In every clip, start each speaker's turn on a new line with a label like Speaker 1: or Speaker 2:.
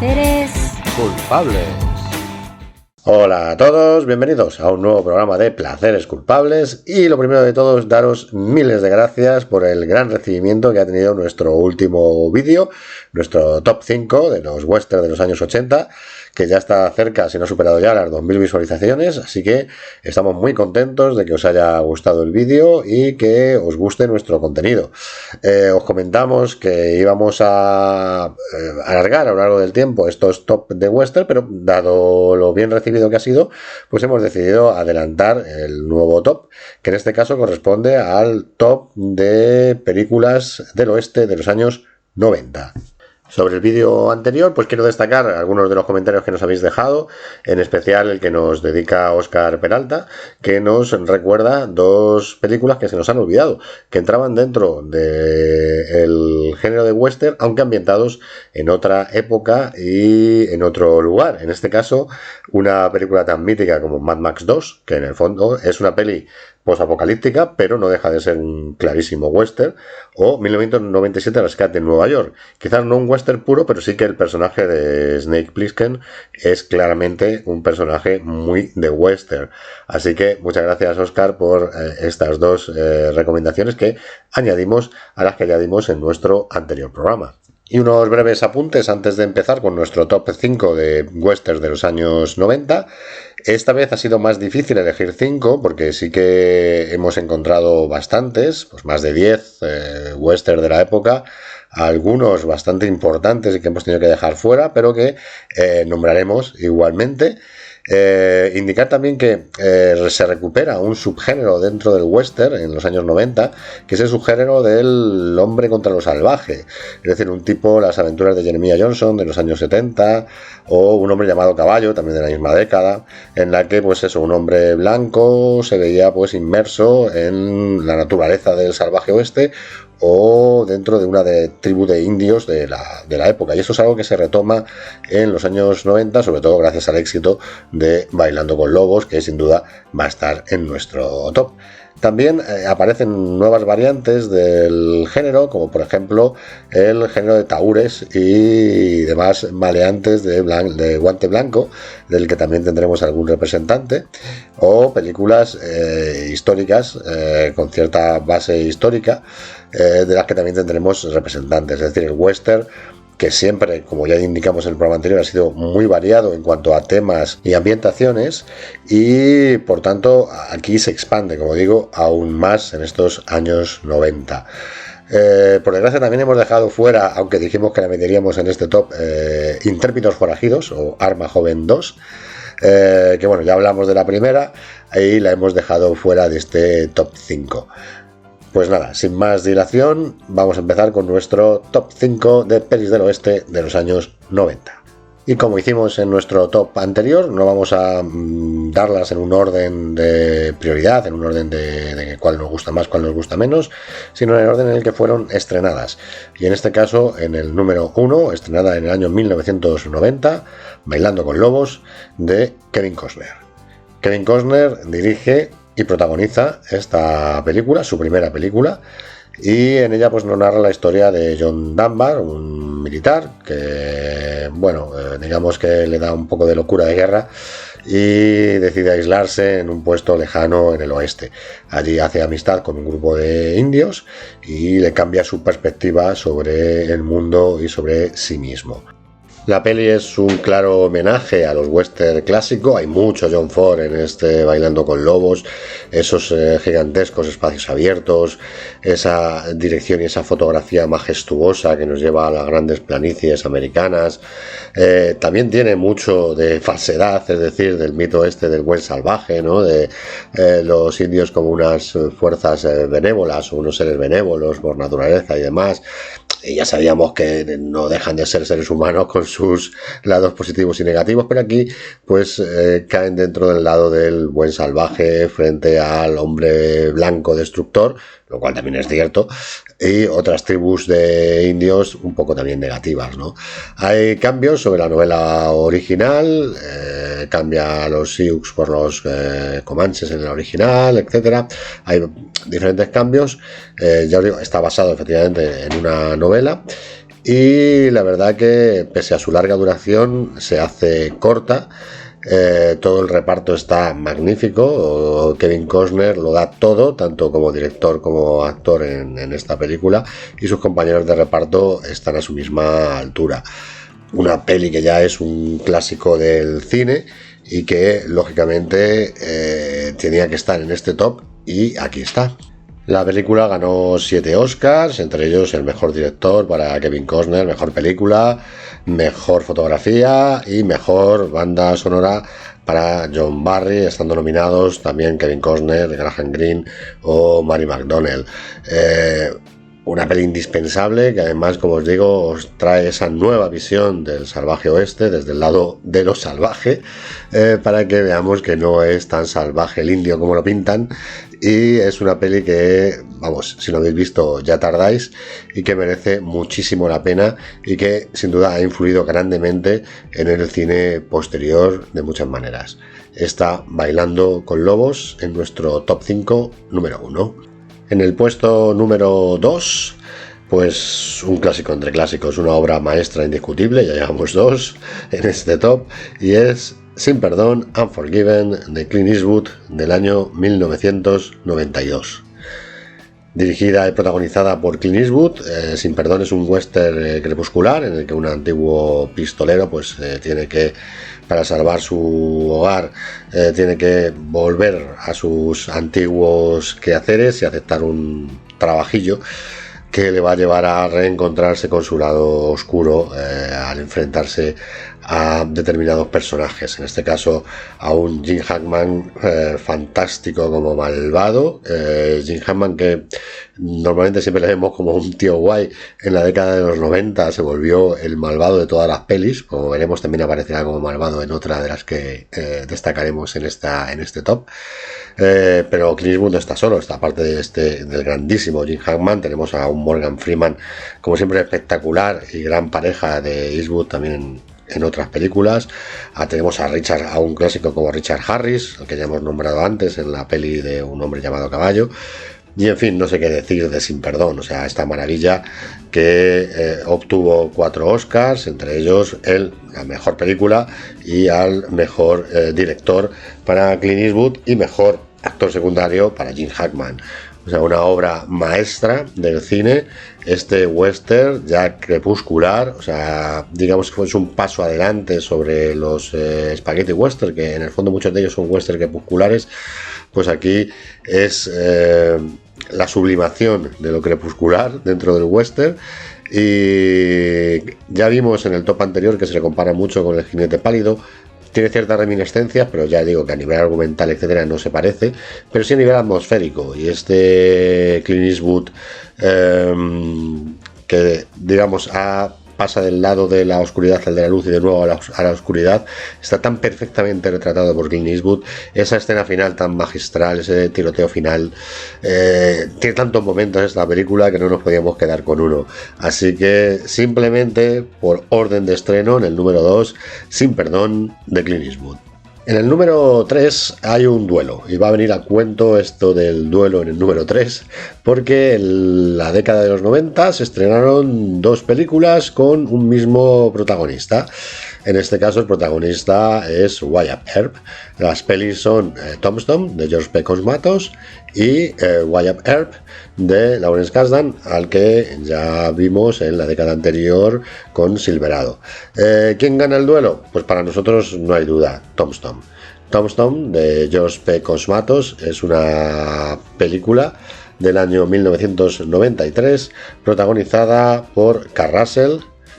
Speaker 1: Placeres
Speaker 2: culpables. Hola a todos, bienvenidos a un nuevo programa de Placeres Culpables y lo primero de todo es daros miles de gracias por el gran recibimiento que ha tenido nuestro último vídeo, nuestro top 5 de los westerns de los años 80, que ya está cerca, si no ha superado ya las 2000 visualizaciones, así que estamos muy contentos de que os haya gustado el vídeo y que os guste nuestro contenido. Os comentamos que íbamos a alargar a lo largo del tiempo estos top de western, pero dado lo bien recibido que ha sido, pues hemos decidido adelantar el nuevo top, que en este caso corresponde al top de películas del oeste de los años 90. Sobre el vídeo anterior, pues quiero destacar algunos de los comentarios que nos habéis dejado, en especial el que nos dedica Óscar Peralta, que nos recuerda dos películas que se nos han olvidado, que entraban dentro del género de western, aunque ambientados en otra época y en otro lugar. En este caso, una película tan mítica como Mad Max 2, que en el fondo es una peli posapocalíptica, pero no deja de ser un clarísimo western, o 1997 Rescate en Nueva York. Quizás no un western puro, pero sí que el personaje de Snake Plissken es claramente un personaje muy de western. Así que muchas gracias, Óscar, por estas dos recomendaciones que añadimos a las que añadimos en nuestro anterior programa. Y unos breves apuntes antes de empezar con nuestro top 5 de westerns de los años 90. Esta vez ha sido más difícil elegir 5 porque sí que hemos encontrado bastantes, pues más de 10 westerns de la época, algunos bastante importantes y que hemos tenido que dejar fuera, pero que nombraremos igualmente. Indicar también que se recupera un subgénero dentro del western en los años 90, que es el subgénero del hombre contra lo salvaje, es decir, un tipo Las aventuras de Jeremiah Johnson de los años 70, o Un hombre llamado Caballo, también de la misma década, en la que pues eso, un hombre blanco se veía pues inmerso en la naturaleza del salvaje oeste o dentro de una tribu de indios de la época, y eso es algo que se retoma en los años 90, sobre todo gracias al éxito de Bailando con Lobos, que sin duda va a estar en nuestro top. También aparecen nuevas variantes del género, como por ejemplo el género de tahures y demás maleantes de guante blanco, del que también tendremos algún representante, o películas históricas con cierta base histórica, de las que también tendremos representantes. Es decir, el western, que siempre, como ya indicamos en el programa anterior, ha sido muy variado en cuanto a temas y ambientaciones, y por tanto aquí se expande, como digo, aún más en estos años 90. Por desgracia también hemos dejado fuera, aunque dijimos que la meteríamos en este top, Intrépidos forajidos o Arma Joven 2, que bueno, ya hablamos de la primera y la hemos dejado fuera de este top 5. Pues nada, sin más dilación, vamos a empezar con nuestro top 5 de pelis del oeste de los años 90. Y como hicimos en nuestro top anterior, no vamos a darlas en un orden de prioridad, en un orden de cuál nos gusta más, cuál nos gusta menos, sino en el orden en el que fueron estrenadas. Y en este caso, en el número 1, estrenada en el año 1990, Bailando con Lobos, de Kevin Costner. Kevin Costner dirige y protagoniza esta película, su primera película, y en ella pues nos narra la historia de John Dunbar, un militar que, bueno, digamos que le da un poco de locura de guerra y decide aislarse en un puesto lejano en el oeste. Allí hace amistad con un grupo de indios y le cambia su perspectiva sobre el mundo y sobre sí mismo. La peli es un claro homenaje a los western clásicos. Hay mucho John Ford en este Bailando con Lobos, esos gigantescos espacios abiertos, esa dirección y esa fotografía majestuosa que nos lleva a las grandes planicies americanas. También tiene mucho de falsedad, es decir, del mito este del buen salvaje, ¿no? De los indios como unas fuerzas benévolas o unos seres benévolos por naturaleza y demás. Y ya sabíamos que no dejan de ser seres humanos con sus lados positivos y negativos, pero aquí pues caen dentro del lado del buen salvaje frente al hombre blanco destructor, lo cual también es cierto, y otras tribus de indios un poco también negativas, ¿no? Hay cambios sobre la novela original, cambia a los Sioux por los Comanches en la original, etcétera. Hay diferentes cambios. Ya os digo, está basado efectivamente en una novela y la verdad que pese a su larga duración se hace corta. Todo el reparto está magnífico. Kevin Costner lo da todo, tanto como director como actor en esta película, y sus compañeros de reparto están a su misma altura. Una peli que ya es un clásico del cine y que lógicamente tenía que estar en este top, y aquí está. La película ganó 7 Oscars, entre ellos el mejor director para Kevin Costner, mejor película, mejor fotografía y mejor banda sonora para John Barry, estando nominados también Kevin Costner, Graham Greene o Mary McDonnell. Una peli indispensable que además, como os digo, os trae esa nueva visión del salvaje oeste desde el lado de lo salvaje, para que veamos que no es tan salvaje el indio como lo pintan, y es una peli que, vamos, si no habéis visto ya tardáis, y que merece muchísimo la pena y que sin duda ha influido grandemente en el cine posterior de muchas maneras. Está Bailando con Lobos en nuestro top 5 número 1. En el puesto número 2, pues un clásico entre clásicos, una obra maestra indiscutible, ya llevamos 2 en este top, y es Sin Perdón, Unforgiven, de Clint Eastwood, del año 1992. Dirigida y protagonizada por Clint Eastwood, Sin Perdón es un western crepuscular en el que un antiguo pistolero pues tiene que, para salvar su hogar, tiene que volver a sus antiguos quehaceres y aceptar un trabajillo que le va a llevar a reencontrarse con su lado oscuro al enfrentarse a determinados personajes, en este caso a un Gene Hackman fantástico como malvado. Gene Hackman, que normalmente siempre le vemos como un tío guay, en la década de los 90 se volvió el malvado de todas las pelis, como veremos también aparecerá como malvado en otra de las que destacaremos en este top. Pero Clint Eastwood no está solo, está aparte del grandísimo Gene Hackman, tenemos a un Morgan Freeman como siempre espectacular y gran pareja de Eastwood también en otras películas. Tenemos a un clásico como Richard Harris, al que ya hemos nombrado antes en la peli de Un hombre llamado Caballo. Y en fin, no sé qué decir de Sin Perdón, o sea, esta maravilla que obtuvo 4 Oscars, entre ellos la mejor película y al mejor director para Clint Eastwood y mejor actor secundario para Gene Hackman. O sea, una obra maestra del cine, este western ya crepuscular, o sea, digamos que fue un paso adelante sobre los spaghetti western, que en el fondo muchos de ellos son western crepusculares, pues aquí es la sublimación de lo crepuscular dentro del western. Y ya vimos en el top anterior que se le compara mucho con El jinete pálido. Tiene ciertas reminiscencias, pero ya digo que a nivel argumental, etcétera, no se parece, pero sí a nivel atmosférico. Y este Clint Eastwood, que digamos pasa del lado de la oscuridad al de la luz y de nuevo a la oscuridad, está tan perfectamente retratado por Clint Eastwood. Esa escena final tan magistral, ese tiroteo final, tiene tantos momentos esta película que no nos podíamos quedar con uno. Así que simplemente por orden de estreno, en el número 2, Sin Perdón, de Clint Eastwood. En el número 3 hay un duelo, y va a venir a cuento esto del duelo en el número 3, porque en la década de los 90 se estrenaron 2 películas con un mismo protagonista. En este caso el protagonista es Wyatt Earp. Las pelis son Tombstone, de George P. Cosmatos, y Wyatt Earp, de Lawrence Kasdan, al que ya vimos en la década anterior con Silverado. ¿Quién gana el duelo? Pues para nosotros no hay duda, Tombstone. Tombstone, de George P. Cosmatos, es una película del año 1993, protagonizada por Kurt Russell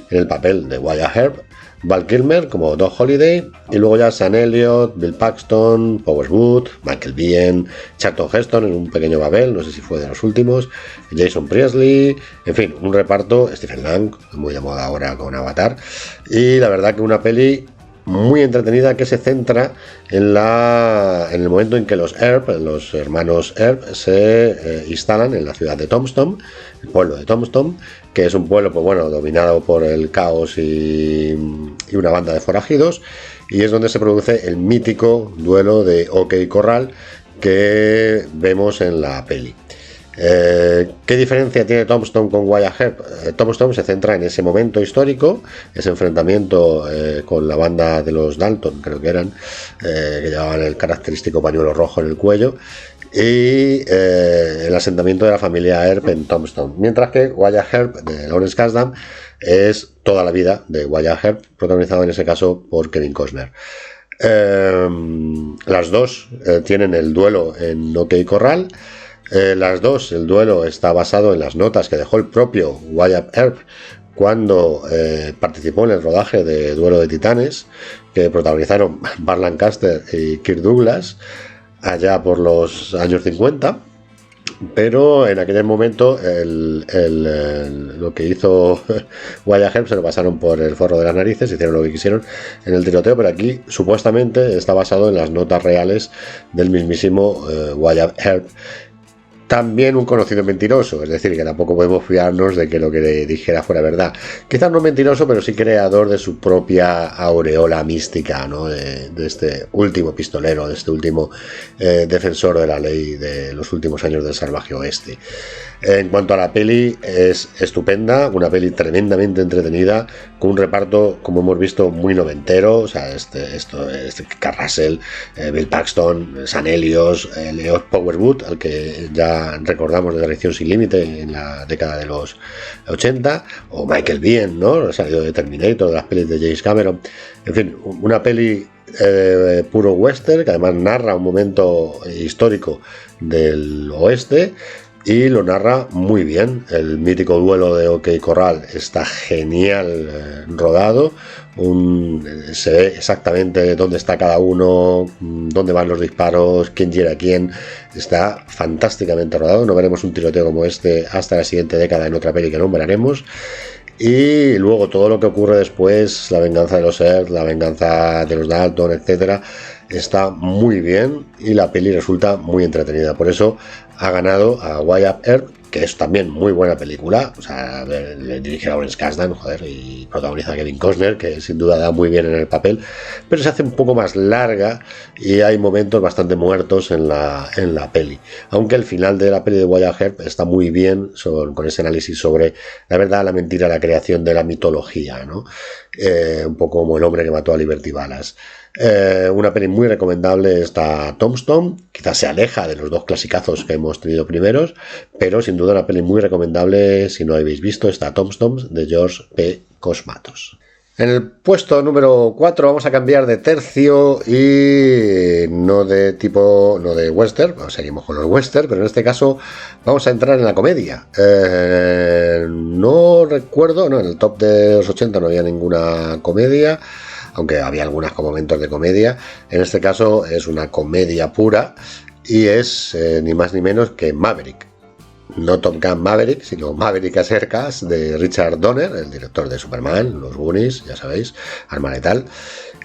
Speaker 2: en el papel de Wyatt Earp, Val Kilmer como Doc Holliday, y luego ya Sam Elliott, Bill Paxton, Powers Wood, Michael Biehn, Charlton Heston en un pequeño papel, no sé si fue de los últimos, Jason Priestley, en fin, un reparto, Stephen Lang, muy de moda ahora con Avatar, y la verdad que una peli muy entretenida que se centra en el momento en que los hermanos Earp se instalan en la ciudad de Tombstone, el pueblo de Tombstone, que es un pueblo pues bueno, dominado por el caos y una banda de forajidos, y es donde se produce el mítico duelo de OK Corral que vemos en la peli. ¿Qué diferencia tiene Tombstone con Wyatt Earp? Tombstone se centra en ese momento histórico, ese enfrentamiento con la banda de los Dalton, creo que eran, que llevaban el característico pañuelo rojo en el cuello, y el asentamiento de la familia Earp en Tombstone, mientras que Wyatt Earp de Lawrence Kasdan es toda la vida de Wyatt Earp, protagonizado en ese caso por Kevin Costner. Las dos tienen el duelo en OK Corral. Las dos, el duelo está basado en las notas que dejó el propio Wyatt Earp cuando participó en el rodaje de Duelo de Titanes, que protagonizaron Burt Lancaster y Kirk Douglas allá por los años 50. Pero en aquel momento lo que hizo Wyatt Earp se lo pasaron por el forro de las narices, hicieron lo que quisieron en el tiroteo, pero aquí supuestamente está basado en las notas reales del mismísimo Wyatt Earp. También un conocido mentiroso, es decir, que tampoco podemos fiarnos de que lo que le dijera fuera verdad. Quizás no mentiroso, pero sí creador de su propia aureola mística, ¿no? De este último pistolero, de este último defensor de la ley de los últimos años del salvaje oeste. En cuanto a la peli, es estupenda, una peli tremendamente entretenida, con un reparto, como hemos visto, muy noventero. O sea, Kurt Russell, Bill Paxton, Sam Elliott, Leo Powerwood, al que ya recordamos de Dirección Sin Límite en la década de los 80, o Michael Biehn, ¿no? Salido de Terminator, de las pelis de James Cameron. En fin, una peli puro western, que además narra un momento histórico del oeste, y lo narra muy bien. El mítico duelo de OK Corral está genial rodado. Se ve exactamente dónde está cada uno, dónde van los disparos, quién hiere a quién. Está fantásticamente rodado. No veremos un tiroteo como este hasta la siguiente década en otra peli que nombraremos. Y luego todo lo que ocurre después, la venganza de los Earp, la venganza de los Dalton, etcétera, está muy bien y la peli resulta muy entretenida. Por eso ha ganado a Wyatt Earp, que es también muy buena película. O sea, le dirige a Lawrence Kasdan, joder, y protagoniza a Kevin Costner, que sin duda da muy bien en el papel, pero se hace un poco más larga y hay momentos bastante muertos en la peli. Aunque el final de la peli de Wyatt Earp está muy bien, con ese análisis sobre la verdad, la mentira, la creación de la mitología, ¿no? Un poco como El hombre que mató a Liberty Ballas. Una peli muy recomendable está Tombstone, quizás se aleja de los dos clasicazos que hemos tenido primeros, pero sin duda una peli muy recomendable. Si no habéis visto, está Tombstone de George P. Cosmatos. En el puesto número 4 vamos a cambiar de tercio y no de western, seguimos con los western, pero en este caso vamos a entrar en la comedia. No recuerdo, en el top de los 80 no había ninguna comedia, aunque había algunos momentos de comedia. En este caso es una comedia pura y es ni más ni menos que Maverick. No Top Gun Maverick, sino Maverick a secas, de Richard Donner, el director de Superman, Los Goonies, ya sabéis, Arma Letal.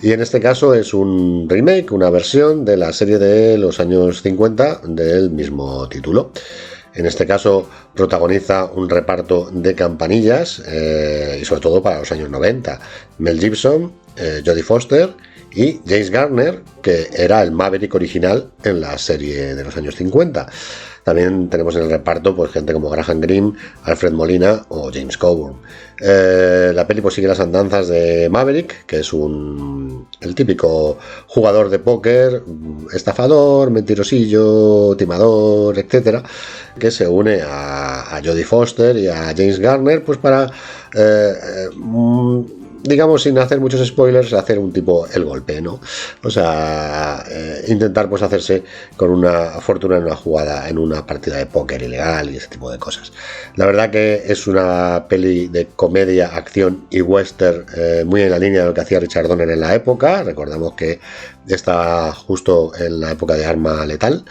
Speaker 2: Y en este caso es un remake, una versión de la serie de los años 50 del mismo título. En este caso protagoniza un reparto de campanillas y sobre todo para los años 90. Mel Gibson, Jodie Foster y James Garner, que era el Maverick original en la serie de los años 50. También tenemos en el reparto pues gente como Graham Greene, Alfred Molina o James Coburn. La peli pues sigue las andanzas de Maverick, que es el típico jugador de póker, estafador, mentirosillo, timador, etcétera, que se une a Jodie Foster y a James Garner pues para digamos, sin hacer muchos spoilers, hacer un tipo el golpe, ¿no? O sea, intentar pues hacerse con una fortuna en una jugada, en una partida de póker ilegal y ese tipo de cosas. La verdad que es una peli de comedia, acción y western muy en la línea de lo que hacía Richard Donner en la época. Recordamos que está justo en la época de Arma Letal.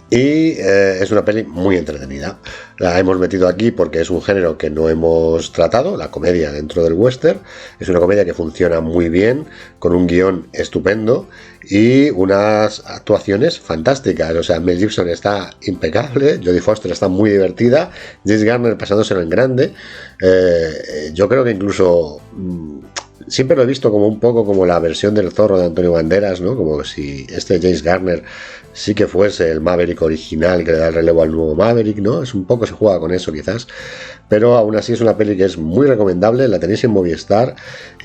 Speaker 2: Y es una peli muy entretenida. La hemos metido aquí porque es un género que no hemos tratado, la comedia dentro del western. Es una comedia que funciona muy bien, con un guión estupendo y unas actuaciones fantásticas. O sea, Mel Gibson está impecable, Jodie Foster está muy divertida, James Garner pasándoselo en grande. Yo creo que incluso siempre lo he visto como un poco como la versión del Zorro de Antonio Banderas, ¿no? Como si este James Garner sí que fuese el Maverick original que le da el relevo al nuevo Maverick, ¿no? Es un poco, se juega con eso quizás, pero aún así es una peli que es muy recomendable, la tenéis en Movistar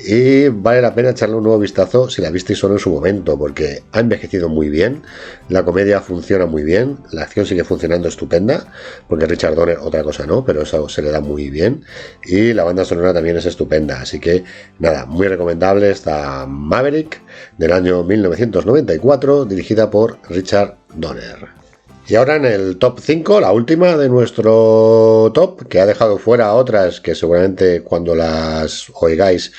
Speaker 2: y vale la pena echarle un nuevo vistazo si la visteis solo en su momento, porque ha envejecido muy bien, la comedia funciona muy bien, la acción sigue funcionando estupenda, porque Richard Donner otra cosa no, pero eso se le da muy bien, y la banda sonora también es estupenda, así que nada, muy recomendable esta Maverick del año 1994, dirigida por Richard Donner. Y ahora en el top 5, la última de nuestro top, que ha dejado fuera otras que seguramente cuando las oigáis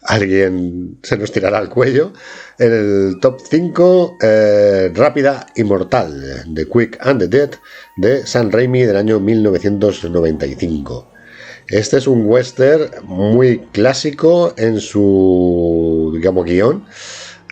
Speaker 2: alguien se nos tirará al cuello. En el top 5, Rápida y Mortal, The Quick and the Dead, de Sam Raimi del año 1995. Este es un western muy clásico en su, digamos, guión,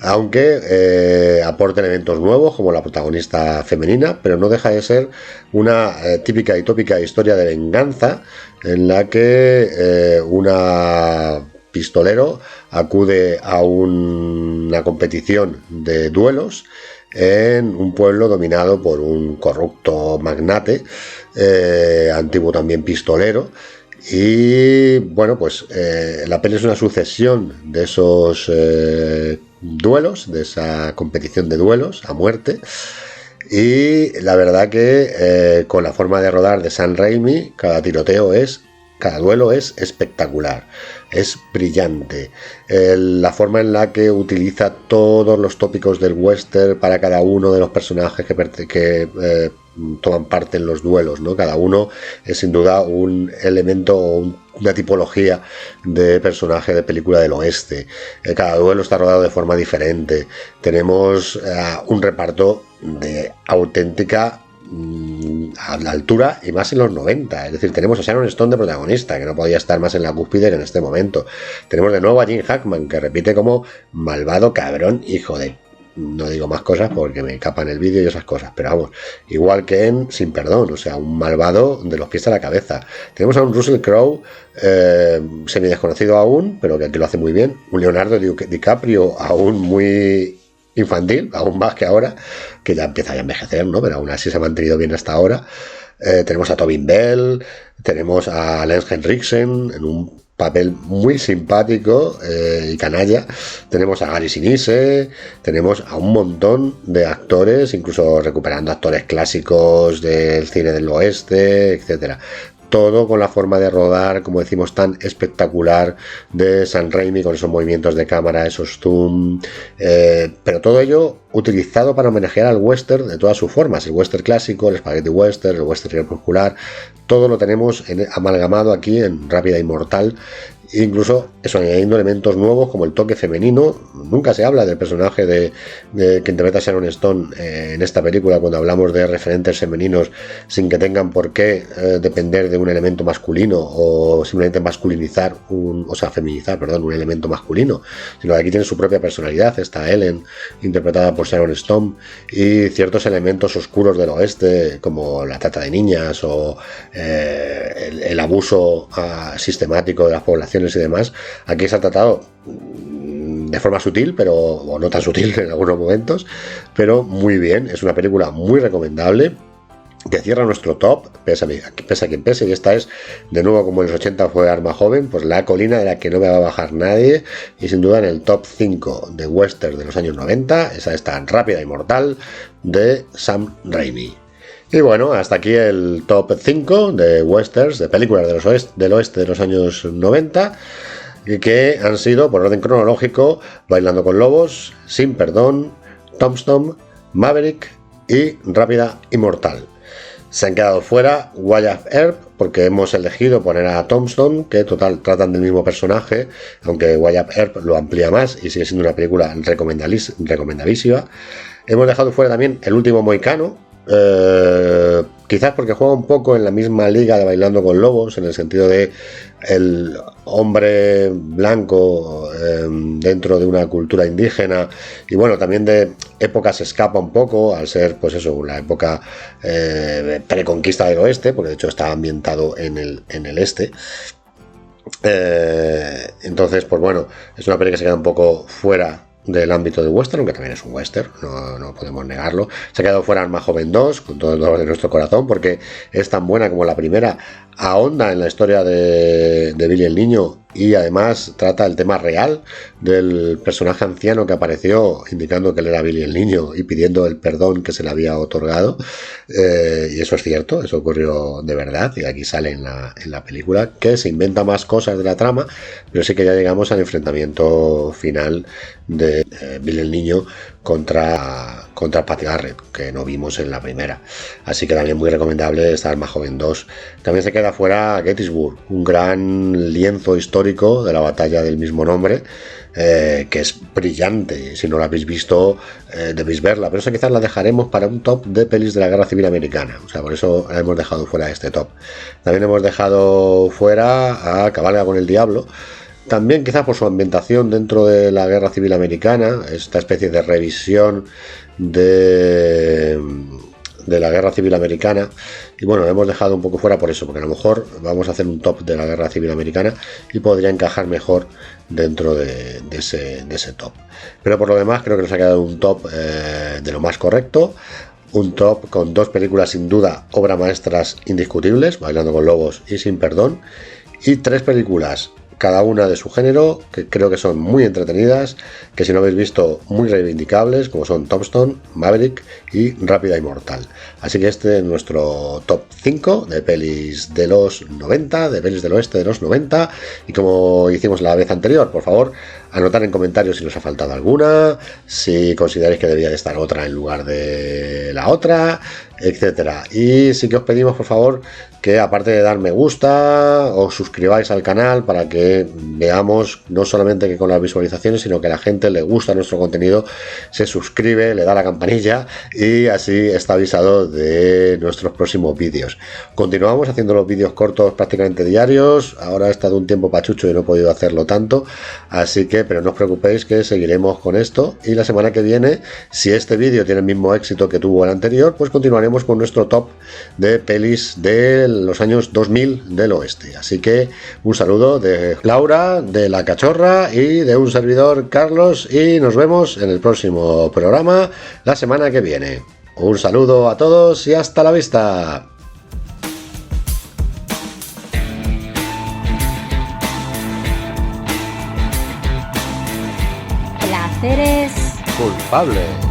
Speaker 2: aunque aporta elementos nuevos como la protagonista femenina, pero no deja de ser una típica y tópica historia de venganza en la que una pistolero acude a una competición de duelos en un pueblo dominado por un corrupto magnate, antiguo también pistolero. Y bueno, pues la peli es una sucesión de esos duelos, de esa competición de duelos a muerte. Y la verdad que con la forma de rodar de Sam Raimi, cada duelo es espectacular, es brillante. La forma en la que utiliza todos los tópicos del western para cada uno de los personajes que toman parte en los duelos, ¿no? Cada uno es sin duda un elemento o una tipología de personaje de película del oeste. Cada duelo está rodado de forma diferente. Tenemos un reparto de auténtica a la altura y más en los 90, es decir, tenemos a Sharon Stone de protagonista, que no podía estar más en la cúspide en este momento. Tenemos de nuevo a Jim Hackman, que repite como malvado, cabrón, hijo de... No digo más cosas porque me capan el vídeo y esas cosas, pero vamos, igual que en Sin Perdón, o sea, un malvado de los pies a la cabeza. Tenemos a un Russell Crowe semi desconocido aún, pero que aquí lo hace muy bien. Un Leonardo DiCaprio aún muy infantil, aún más que ahora, que ya empieza a envejecer, ¿no? Pero aún así se ha mantenido bien hasta ahora. Tenemos a Tobin Bell, tenemos a Lance Henriksen en un papel muy simpático y canalla. Tenemos a Gary Sinise, tenemos a un montón de actores, incluso recuperando actores clásicos del cine del oeste, etcétera. Todo con la forma de rodar, como decimos, tan espectacular de Sam Raimi, con esos movimientos de cámara, esos zoom, pero todo ello utilizado para homenajear al western de todas sus formas, el western clásico, el spaghetti western, el western crepuscular, todo lo tenemos amalgamado aquí en Rápida y Mortal. Incluso eso, añadiendo elementos nuevos como el toque femenino. Nunca se habla del personaje que interpreta Sharon Stone en esta película cuando hablamos de referentes femeninos, sin que tengan por qué depender de un elemento masculino o simplemente feminizar un elemento masculino, sino que aquí tiene su propia personalidad. Está Ellen, interpretada por Sharon Stone, y ciertos elementos oscuros del oeste como la trata de niñas o el abuso sistemático de las poblaciones y demás. Aquí se ha tratado de forma sutil, o no tan sutil en algunos momentos, pero muy bien. Es una película muy recomendable que cierra nuestro top, pese a quien pese, y esta es, de nuevo, como en los 80 fue Arma Joven, pues la colina de la que no me va a bajar nadie, y sin duda en el top 5 de western de los años 90, esa está Rápida y Mortal de Sam Raimi. Y bueno, hasta aquí el top 5 de westerns, de películas del oeste de los años 90, que han sido, por orden cronológico, Bailando con Lobos, Sin Perdón, Tombstone, Maverick y Rápida y Mortal. Se han quedado fuera Wyatt Earp, porque hemos elegido poner a Tombstone, que total tratan del mismo personaje, aunque Wyatt Earp lo amplía más y sigue siendo una película recomendadísima. Hemos dejado fuera también El Último Mohicano, quizás porque juega un poco en la misma liga de Bailando con Lobos, en el sentido de el hombre blanco dentro de una cultura indígena, y bueno, también de época se escapa un poco al ser, pues eso, la época preconquista del oeste, porque de hecho está ambientado en el este. Entonces, pues bueno, es una peli que se queda un poco fuera del ámbito de western, aunque también es un western, no podemos negarlo. Se ha quedado fuera Alma Joven 2, con todo el dolor de nuestro corazón, porque es tan buena como la primera, ahonda en la historia de Billy el Niño y además trata el tema real del personaje anciano que apareció indicando que él era Billy el Niño y pidiendo el perdón que se le había otorgado, y eso es cierto, eso ocurrió de verdad y aquí sale en la película, que se inventa más cosas de la trama, pero sí que ya llegamos al enfrentamiento final de Billy el Niño contra Patty Garrett, que no vimos en la primera. Así que también muy recomendable esta Alma Joven 2. También se queda fuera Gettysburg, un gran lienzo histórico de la batalla del mismo nombre, que es brillante. Si no la habéis visto, debéis verla, pero eso quizás la dejaremos para un top de pelis de la Guerra Civil Americana. O sea, por eso la hemos dejado fuera de este top. También hemos dejado fuera a Cabalga con el Diablo, también quizás por su ambientación dentro de la Guerra Civil Americana, esta especie de revisión de la Guerra Civil Americana. Y bueno, lo hemos dejado un poco fuera por eso, porque a lo mejor vamos a hacer un top de la Guerra Civil Americana y podría encajar mejor dentro de ese top. Pero por lo demás creo que nos ha quedado un top de lo más correcto. Un top con dos películas sin duda obras maestras indiscutibles, Bailando con Lobos y Sin Perdón, y tres películas cada una de su género, que creo que son muy entretenidas, que si no habéis visto, muy reivindicables, como son Tombstone, Maverick y Rápida y Mortal. Así que este es nuestro top 5 de pelis de los 90, de pelis del oeste de los 90, y como hicimos la vez anterior, por favor, anotar en comentarios si nos ha faltado alguna, si consideráis que debía de estar otra en lugar de la otra, etcétera. Y sí que os pedimos, por favor, que aparte de dar me gusta, os suscribáis al canal para que veamos no solamente que con las visualizaciones, sino que a la gente le gusta nuestro contenido, se suscribe, le da la campanilla y así está avisado de nuestros próximos vídeos. Continuamos haciendo los vídeos cortos prácticamente diarios. Ahora he estado un tiempo pachucho y no he podido hacerlo tanto, así que, pero no os preocupéis que seguiremos con esto, y la semana que viene, si este vídeo tiene el mismo éxito que tuvo el anterior, pues continuaremos con nuestro top de pelis de los años 2000 del oeste. Así que un saludo de Laura, de La Cachorra y de un servidor, Carlos, y nos vemos en el próximo programa la semana que viene. Un saludo a todos y hasta la vista.
Speaker 1: Placeres
Speaker 2: Culpables.